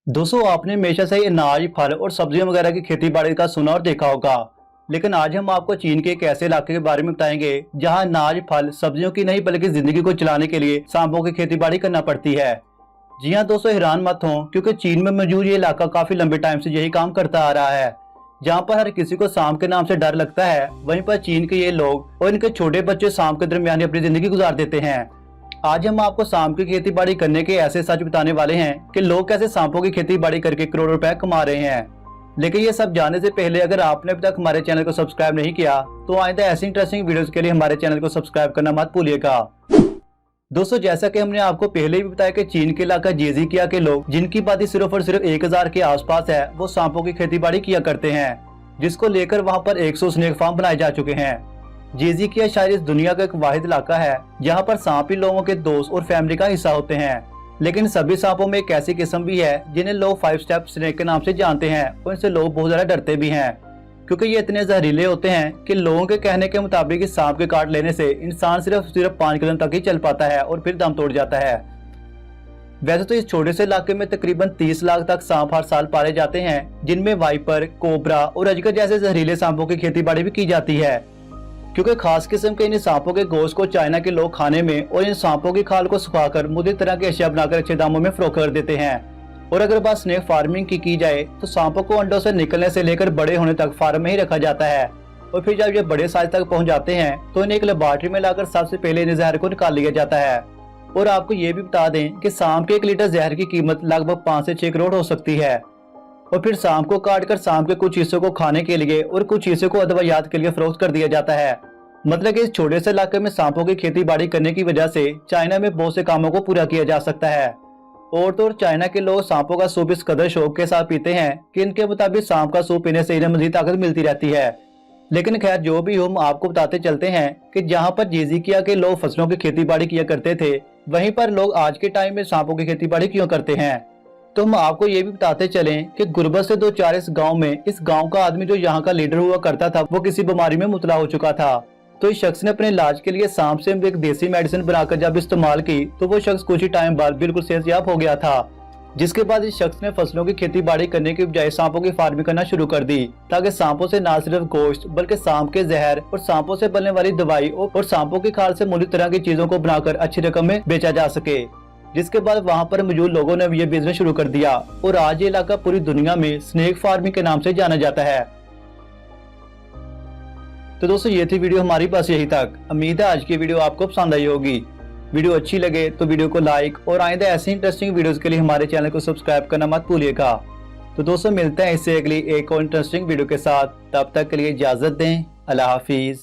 दोस्तों आपने हमेशा से ही अनाज, फल और सब्जियों वगैरह की खेती बाड़ी का सुना और देखा होगा। लेकिन आज हम आपको चीन के एक ऐसे इलाके के बारे में बताएंगे जहां अनाज, फल, सब्जियों की नहीं बल्कि जिंदगी को चलाने के लिए सांपों की खेती बाड़ी करना पड़ती है। जी हाँ दोस्तों, हैरान मत हो क्योंकि चीन में मौजूद ये इलाका काफी लंबे टाइम से यही काम करता आ रहा है। जहाँ पर हर किसी को सांप के नाम से डर लगता है, वहीं पर चीन के ये लोग और इनके छोटे बच्चे सांप के दरमियान अपनी जिंदगी गुजार देते हैं। आज हम आपको सांप की खेती बाड़ी करने के ऐसे सच बताने वाले हैं कि लोग कैसे सांपों की खेती बाड़ी करके करोड़ों रुपए कमा रहे हैं। लेकिन ये सब जानने से पहले अगर आपने अभी तक हमारे चैनल को सब्सक्राइब नहीं किया तो आइंदा ऐसी इंटरेस्टिंग वीडियोस के लिए हमारे चैनल को सब्सक्राइब करना मत भूलिएगा। दोस्तों जैसा कि हमने आपको पहले ही बताया कि चीन के इलाका जेजिकिया के लोग, जिनकी आबादी सिर्फ और सिर्फ 1000 के आसपास है, वो सांपों की खेती बाड़ी किया करते हैं, जिसको लेकर वहाँ पर 100 स्नेक फार्म बनाए जा चुके हैं। जेजिकिया शायद इस दुनिया का एक वाहिद इलाका है जहाँ पर सांप ही लोगों के दोस्त और फैमिली का हिस्सा होते हैं। लेकिन सभी सांपों में एक ऐसी किस्म भी है जिन्हें लोग 5 स्टेप स्नेक के नाम से जानते हैं और इनसे लोग बहुत ज्यादा डरते भी हैं, क्योंकि ये इतने जहरीले होते हैं कि लोगों के कहने के मुताबिक इस सांप के काट लेने से इंसान सिर्फ 5 कदम तक ही चल पाता है और फिर दम तोड़ जाता है। वैसे तो इस छोटे से इलाके में तकरीबन 30 लाख तक सांप हर साल पाले जाते हैं, जिनमें वाइपर, कोबरा और अजगर जैसे जहरीले सांपों की खेती बाड़ी भी की जाती है, क्योंकि खास किस्म के इन सांपों के गोश्त को चाइना के लोग खाने में और इन सांपों की खाल को सुखाकर मुख्तलिफ तरह के अशिया बनाकर अच्छे दामों में फरोख्त कर देते हैं। और अगर बात स्नेक फार्मिंग की जाए तो सांपों को अंडों से निकलने से लेकर बड़े होने तक फार्म में ही रखा जाता है, और फिर जब ये बड़े साइज तक पहुंच जाते हैं तो इन्हें एक लेबोरेटरी में लाकर सबसे पहले इन जहर को निकाल लिया जाता है। और आपको ये भी बता दें कि सांप के 1 लीटर जहर की कीमत लगभग 5 से 6 करोड़ हो सकती है। और फिर सांप को काटकर सांप के कुछ हिस्सों को खाने के लिए और कुछ हिस्सों को अदवायात के लिए फरोख्त कर दिया जाता है। मतलब कि इस छोटे से इलाके में सांपों की खेती बाड़ी करने की वजह से चाइना में बहुत से कामों को पूरा किया जा सकता है। और तो चाइना के लोग सांपों का सूप इस कदर शौक के साथ पीते हैं कि इनके मुताबिक सांप का सूप पीने से इन्हें मजीद ताकत मिलती रहती है। लेकिन खैर जो भी हो, हम आपको बताते चलते हैं कि जहाँ पर जेजिकिया के लोग फसलों की खेती बाड़ी किया करते थे, वहीं पर लोग आज के टाइम में सांपों की खेती बाड़ी क्यों करते हैं। तो हम आपको ये भी बताते चलें कि गुर्बत से 2 4 इस गांव में इस गांव का आदमी जो यहाँ का लीडर हुआ करता था, वो किसी बीमारी में मुबतला हो चुका था। तो इस शख्स ने अपने इलाज के लिए सांप से एक देसी मेडिसिन बनाकर जब इस्तेमाल की तो वो शख्स कुछ ही टाइम बाद बिल्कुल सेहतयाब हो गया था। जिसके बाद इस शख्स ने फसलों की खेती बाड़ी करने की बजाय सांपों की फार्मिंग करना शुरू कर दी, ताकि सांपों से न सिर्फ गोश्त बल्कि सांप के जहर और सांपों से बनने वाली दवाई और सांपों की खाल से मुख्तलिफ तरह की चीजों को बनाकर अच्छी रकम में बेचा जा सके। जिसके बाद वहाँ पर मौजूद लोगों ने ये बिजनेस शुरू कर दिया और आज ये इलाका पूरी दुनिया में स्नेक फार्मिंग के नाम से जाना जाता है। तो दोस्तों ये थी वीडियो हमारी पास यही तक। उम्मीद है आज की वीडियो आपको पसंद आई होगी। वीडियो अच्छी लगे तो वीडियो को लाइक और आइंदा ऐसी इंटरेस्टिंग वीडियोस के लिए हमारे चैनल को सब्सक्राइब करना मत भूलिएगा। तो दोस्तों मिलते हैं इससे अगली एक और इंटरेस्टिंग वीडियो के साथ, तब तक के लिए इजाजत दें। अल्लाह हाफिज।